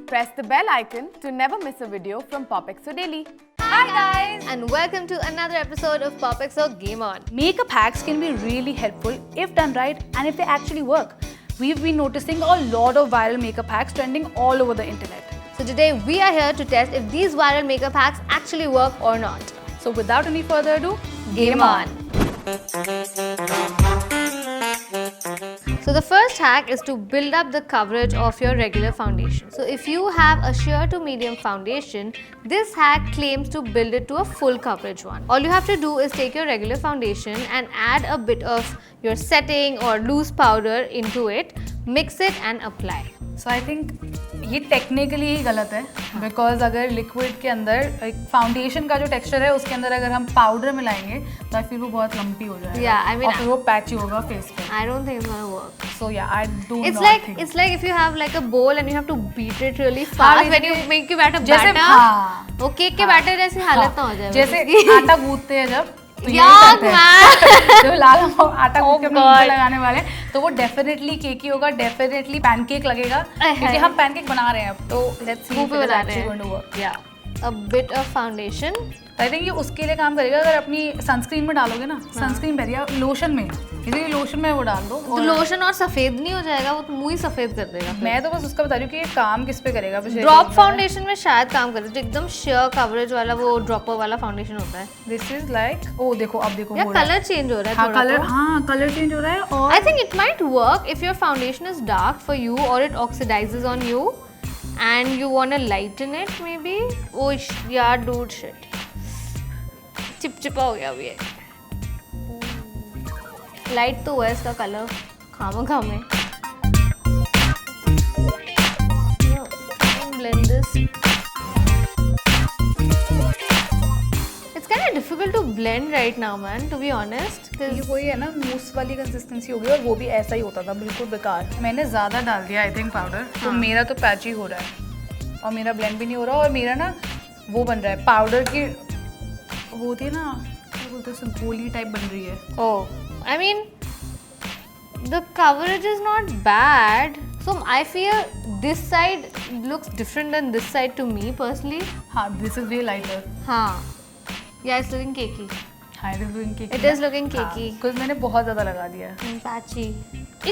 Press the bell icon to never miss a video from PopXO Daily. Hi guys, and welcome to another episode of PopXO Game On. Makeup hacks can be really helpful if done right and if they actually work. We've been noticing a lot of viral makeup hacks trending all over the internet. So today we are here to test if these viral makeup hacks actually work or not. So without any further ado, Game on! So the first hack is to build up the coverage of your regular foundation. So if you have a sheer to medium foundation, this hack claims to build it to a full coverage one. All you have to do is take your regular foundation and add a bit of your setting or loose powder into it, mix it and apply. So I think ये technically ही गलत है because अगर liquid के अंदर एक foundation का जो texture है उसके अंदर अगर हम पाउडर मिलाएंगे तो आई फील वो बहुत लंपी हो जाएगा और फिर वो पैची होगा फेस पे. I don't think it's gonna work. So yeah, I do It's not like think. it's like if you have like a bowl and you have to beat it really fast when you make your batter. जैसे वो cake के batter जैसी हालत ना हो जाए. जैसे आटा गूंथते हैं जब तो Yuck, man! जो लाल आटा गूंथ के अपने मुंह पे God. लगाने वाले तो वो डेफिनेटली केकी होगा, डेफिनेटली पैनकेक लगेगा क्योंकि हम पैनकेक बना रहे हैं अब तो लेट्स सी मुंह इफ पे इट इज बना रहे एक्चुअली हैं. Going to work. Yeah, a bit of foundation. I think ये उसके लिए काम करेगा अगर अपनी सनस्क्रीन में डालोगे ना, सनस्क्रीन पहले या लोशन में, इसीलिए लोशन में वो डाल दो. तो लोशन और सफेद नहीं हो जाएगा, वो तो मुंह ही सफेद कर देगा. मैं तो बस उसका बता रही हूँ कि ये काम किस पे करेगा. ड्रॉप फाउंडेशन में शायद काम करे जो एकदम शेयर कवरेज वाला वो ड्रॉपर वाला फाउंडेशन होता है. दिस इज लाइक ओ देखो अब देखो या कलर चेंज हो रहा है थोड़ा. कलर कलर चेंज हो रहा है. और I think it might work if your foundation is dark for you or it oxidizes on you and you want to lighten it maybe. Oh yeah, dude, shit. चिपचिपा हो गया अभी ये. Light तो हुआ है इसका कलर खामा में. Blend this. It's kind of difficult to blend right now, man. To be honest. ये वही है ना मूस वाली कंसिस्टेंसी हो गई और वो भी ऐसा ही होता था बिल्कुल बेकार. मैंने ज़्यादा डाल दिया आई थिंक पाउडर तो मेरा तो पैची हो रहा है और मेरा ब्लेंड भी नहीं हो रहा और मेरा ना वो बन रहा है पाउडर की वो होती है ना क्या बोलते हैं गोली टाइप बन रही है. Oh, I mean, the coverage is not bad. So I feel this side looks different than this side to me personally. हाँ दिस इज वे लाइटर. हाँ, yeah, it's looking cakey. हाँ it is looking cakey. It is looking cakey. Because मैंने बहुत ज़्यादा लगा दिया. Patchy.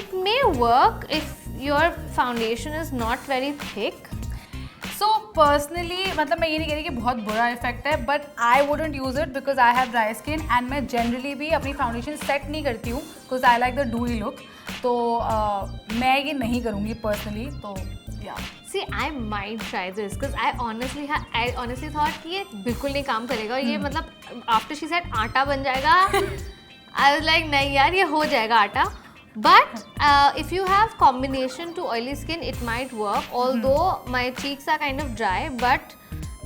It may work if your foundation is not very thick. So personally मतलब मैं ये नहीं कह रही कि बहुत बुरा इफेक्ट है but I wouldn't use it because I have dry skin and मैं जनरली भी अपनी फाउंडेशन सेट नहीं करती हूँ because I like the डूई look. तो मैं ये नहीं करूँगी पर्सनली. तो या See, I might try this because I honestly thought कि ये बिल्कुल नहीं काम करेगा और ये मतलब after she said आटा बन जाएगा I was like नहीं यार ये हो जाएगा आटा. But if you have combination to oily skin, it might work. Although my cheeks are kind of dry, but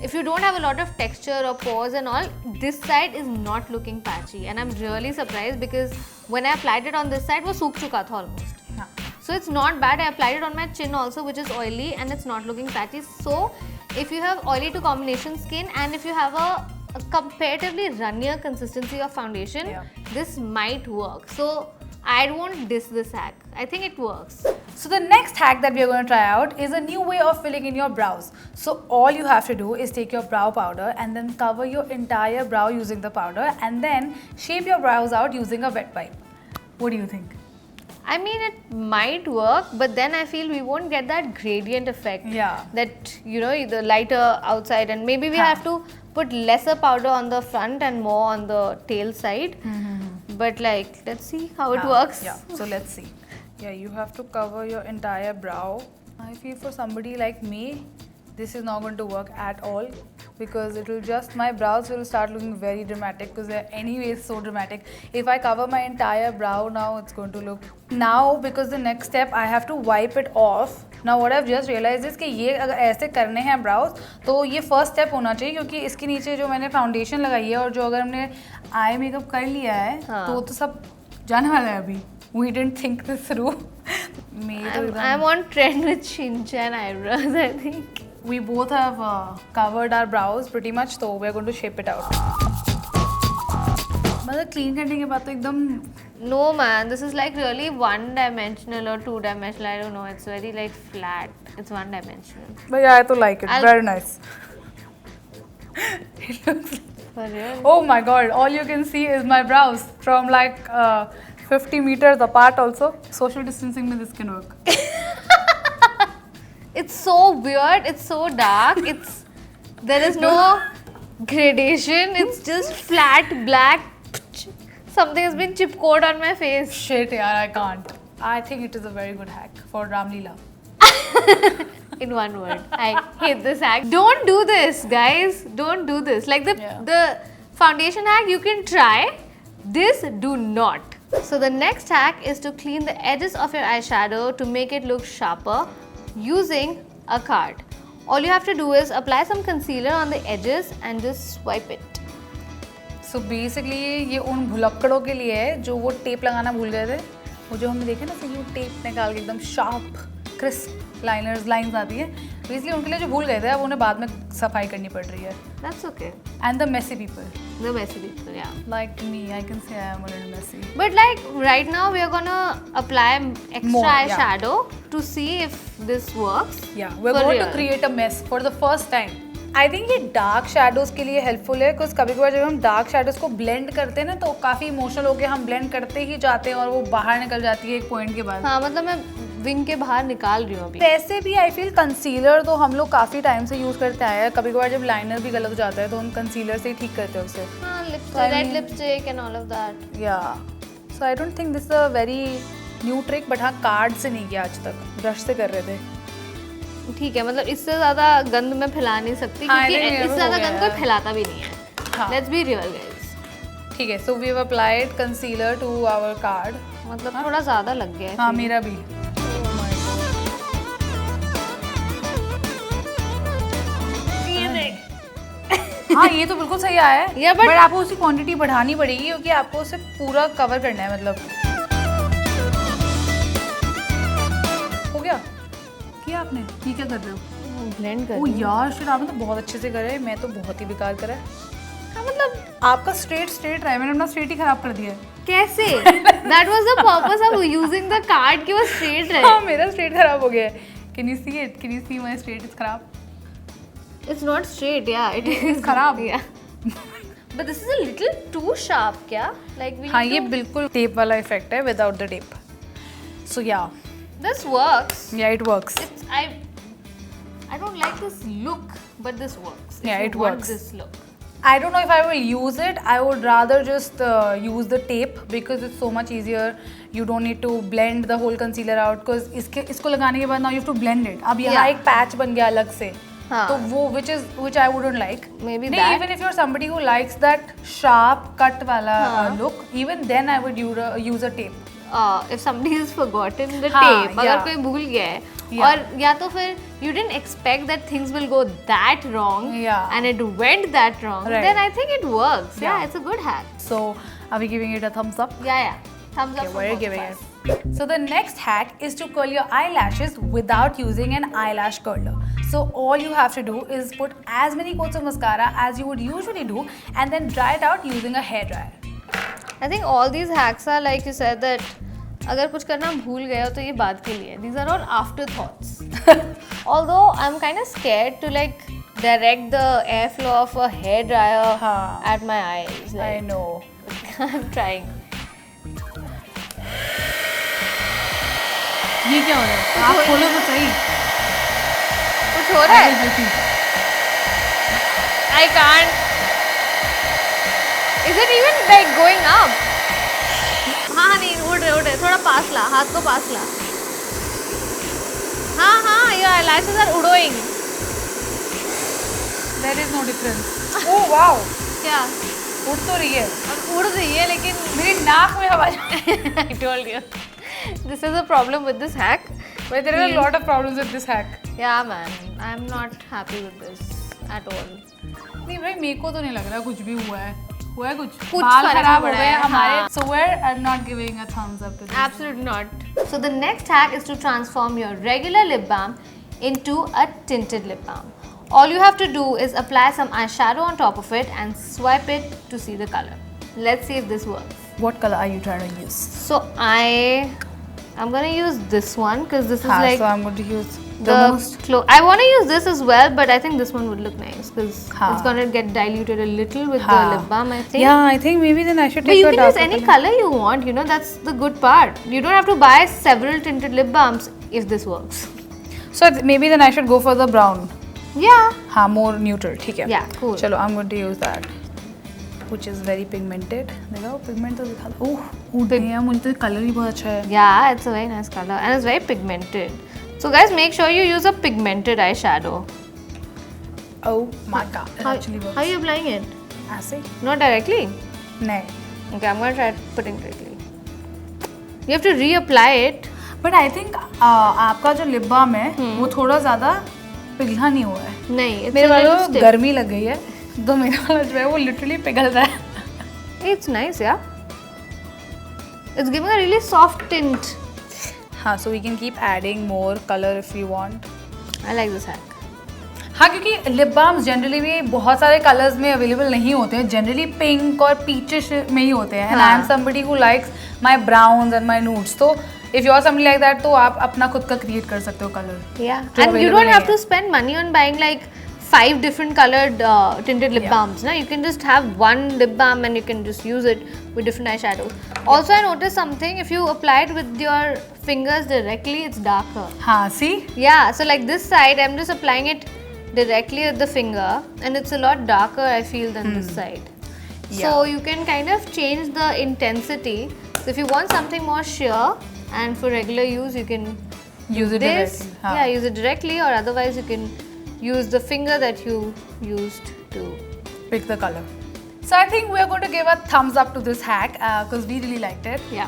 if you don't have a lot of texture or pores and all, this side is not looking patchy, and I'm really surprised because when I applied it on this side, वो सूख चुका था almost. So it's not bad. I applied it on my chin also, which is oily, and it's not looking patchy. So if you have oily to combination skin, and if you have a comparatively runnier consistency of foundation, this might work. So I won't diss this hack. I think it works. So the next hack that we are going to try out is a new way of filling in your brows. So all you have to do is take your brow powder and then cover your entire brow using the powder and then shape your brows out using a wet wipe. What do you think? I mean, it might work, but then I feel we won't get that gradient effect. Yeah. That, you know, the lighter outside, and maybe we have to put lesser powder on the front and more on the tail side. But like, let's see how it works. Yeah, so let's see. Yeah, you have to cover your entire brow. I feel for somebody like me, this is not going to work at all because it will just, my brows will start looking very dramatic because they're anyways so dramatic. If I cover my entire brow now, it's going to look, now because the next step I have to wipe it off. Now what I've just realized is कि ये अगर ऐसे करने हैं brows तो ये first step होना चाहिए क्योंकि इसके नीचे जो मैंने foundation लगाई है और जो अगर हमने eye makeup कर लिया है तो वो तो सब जाने वाला है अभी. We didn't think this through. I'm on trend with Shinchan eyebrows, I think. We both have covered our brows pretty much, so we are going to shape it out. मतलब clean करने के बाद तो एकदम No man, this is like really one dimensional or two dimensional. I don't know. It's very like flat. It's one dimensional. But yeah, I to like it. Very nice. For real. Oh my god, all you can see is my brows from like 50 meters apart also. Social distancing में this can work. It's so weird. It's so dark. There is no gradation. It's just flat black. Something has been chip coated on my face. Shit yaar, I can't. I think it is a very good hack for Ramleela. In one word, I hate this hack. Don't do this, guys. Don't do this. Like the foundation hack, you can try. This, do not. So the next hack is to clean the edges of your eyeshadow to make it look sharper using a card. All you have to do is apply some concealer on the edges and just swipe it. So basically ये उन भुलक्कड़ों के लिए है जो वो tape लगाना भूल गए थे. वो जो हमने देखे ना कि वो टेप निकाल के एकदम शार्प क्रिस्प लाइंस आती है. तो इसलिए उनके लिए जो भूल गए थे अब उन्हें बाद में सफाई करनी पड़ रही है. That's okay. And the messy people. The messy people, yeah. Like me, I can say I am a little messy. But like right now we are gonna apply extra More, yeah. eyeshadow to see if this works. Yeah, we're For going real. to create a mess for the first time. I think ये dark shadows के लिए helpful है because कभी कभार जब हम dark shadows को blend करते हैं ना तो काफ़ी इमोशनल होकर हम ब्लेंड करते ही जाते हैं और वो बाहर निकल जाती है एक पॉइंट के बाद. हाँ मतलब मैं विंग के बाहर निकाल रही हूँ अभी. वैसे भी आई फील कंसीलर तो हम लोग काफ़ी टाइम से यूज़ करते आए हैं. कभी कभार जब लाइनर भी गलत हो जाता है तो हम कंसीलर से ही ठीक करते हैं उसे. हाँ red lipstick and all of that. Yeah so I don't think this a very new trick. But हाँ कार्ड से नहीं किया आज तक, ब्रश से कर रहे थे. ठीक है मतलब इससे ज़्यादा गंद मैं फैला नहीं सकती हाँ, क्योंकि I think इससे हो ज़्यादा गया गंद है. कोई फैलाता भी नहीं है. हाँ. Let's be real guys. ठीक है. So we have applied concealer to our card. मतलब थोड़ा ज़्यादा लग गया है. हाँ मेरा भी. हाँ ये तो बिल्कुल सही आया है. Yeah, but- आपको उसकी क्वांटिटी बढ़ानी पड़ेगी क्योंकि आपको उसे पूरा कवर करना है. मतलब हो गया किया आपने. ये क्या कर रहे हो? ब्लेंड कर ओ रही हूँ. यार शिट, आपने तो बहुत अच्छे से करे. मैं तो बहुत ही बेकार करा है. हाँ मतलब आपका स्ट्रेट रहा है. मैंने अपना स्ट्रेट ही खराब कर दिया है. कैसे? That was the purpose of using the card कि वो स्ट्रेट रहे. हाँ मेरा स्ट्रेट खराब हो गया है. Can you see it? Can you see my straight is खराब? It's not straight, yeah. It is खराब. Yeah. But this is a little too sharp, क्या? Like we हाँ need ये to... बिल्कुल टेप वाला इफेक्ट है विदाउट द टेप. सो या This works. या it works. I don't like this look, but this works. If Yeah, you it want works. This look. I don't know if I will use it. I would rather just use the tape because it's so much easier. You don't need to blend the whole concealer out because इसको लगाने के बाद now you have to blend it. अब यहाँ Yeah. एक patch बन गया अलग से. हाँ. तो वो which I wouldn't like. Maybe नहीं, that. even if you're somebody who likes that sharp cut वाला हाँ. look, even then I would use a tape. If somebody has forgotten the हाँ, tape, अगर yeah. कोई भूल गया है, Yeah. और या तो फिर you didn't expect that things will go that wrong, Yeah. and it went that wrong, Right. then I think it works. Yeah, Yeah. it's a good hack. So are we giving it a thumbs up? Yeah. Thumbs up. Okay, for we're both giving of us. it. So the next hack is to curl your eyelashes without using an eyelash curler. So all you have to do is put as many coats of mascara as you would usually do and then dry it out using a hairdryer. I think all these hacks are like you said that अगर कुछ करना भूल गए हो तो ये बात के लिए. These are all afterthoughts. Although I'm kind of scared to like direct the airflow of a hairdryer हाँ. at my eyes. I Like, know. I'm trying. ये क्या हो रहा है? आप खोलो तो सही. कुछ हो रहा है? I can't. Is it even like going up? हाँ नहीं उड़ रहे थोड़ा पास ला, हाथ को पास ला. हाँ your eyelashes are उड़ोइंग. There is no difference. Oh wow. क्या? उड़ तो रही है. अब उड़ रही है लेकिन मेरी नाक में हवा. I told you. This is a problem with this hack. But there are a lot of problems with this hack. Yeah man, I'm not happy with this at all. नहीं भाई मेरे को तो नहीं लग रहा कुछ भी हुआ है. हुआ है कुछ बाल फर्क खराब हो पड़ा गए है, हमारे. हाँ. So we're not giving a thumbs up to this. Absolutely not. So the next hack is to transform your regular lip balm into a tinted lip balm. All you have to do is apply some eyeshadow on top of it and swipe it to see the color. Let's see if this works. What color are you trying to use? So I'm gonna use this one because this is like so I'm going to use the the most. I want to use this as well, but I think this one would look nice because हाँ. it's gonna get diluted a little with हाँ. the lip balm, I think. Yeah, I think maybe then I should But take you a can use darker any color you want, you know, that's the good part. You don't have to buy several tinted lip balms if this works. So maybe then I should go for the brown. Yeah. हाँ, more neutral. ठीक है. Yeah, cool. चलो, I'm going to use that, which is very pigmented. दिखाओ pigment तो दिखा दो. ओह, मुझे तो कलर ही बहुत अच्छा है. Yeah, it's a very nice color and it's very pigmented. So guys, make sure you use a pigmented eyeshadow. Oh my god, it actually works. How are you applying it? ऐसे? Not directly? नहीं. Okay, I'm gonna try putting directly. You have to reapply it. But I think आपका जो lip balm है, वो थोड़ा ज़्यादा पिघला नहीं हुआ है. नहीं, it's मेरे a little वालों stiff. गर्मी लग गई है, तो मेरा वाला जो है वो literally पिघल रहा है. It's nice, yeah. It's giving a really soft tint. हाँ, so we can keep adding more color if we want. I like this hack. हाँ, क्योंकि लिप बाम्स जनरली भी बहुत सारे कलर्स में अवेलेबल नहीं होते हैं. जनरली पिंक और पीचिश में ही होते हैं. And I am somebody who likes my browns and my nudes. तो if you are somebody like that, तो आप अपना खुद का क्रिएट कर सकते हो कलर. Yeah, जो and you available don't have नहीं to spend money on buying like 5 different colored tinted lip Yeah. balms. No? You can just have one lip balm and you can just use it with different eyeshadows. Also, I noticed something. If you apply it with your fingers directly, it's darker. हाँ, see? Yeah, so like this side, I'm just applying it directly with the finger and it's a lot darker, I feel, than this side. Yeah. So you can kind of change the intensity. So if you want something more sheer and for regular use, you can Use it this. directly. हाँ. Yeah, use it directly, or otherwise you can use the finger that you used to. Pick the color. So I think we are going to give a thumbs up to this hack because we really liked it. Yeah.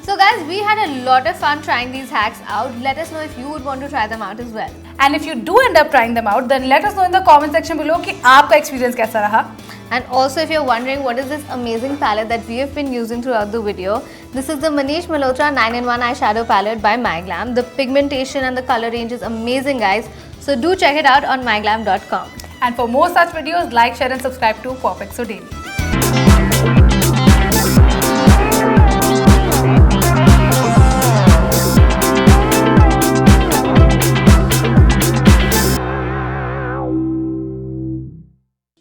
So guys, we had a lot of fun trying these hacks out. Let us know if you would want to try them out as well. And if you do end up trying them out, then let us know in the comment section below कि आपका experience कैसा रहा. And also, if you're wondering what is this amazing palette that we have been using throughout the video, this is the Manish Malhotra 9-in-1 eyeshadow palette by MyGlam. The pigmentation and the color range is amazing, guys. So do check it out on myglam.com. And for more such videos, like, share and subscribe to Popexo Daily.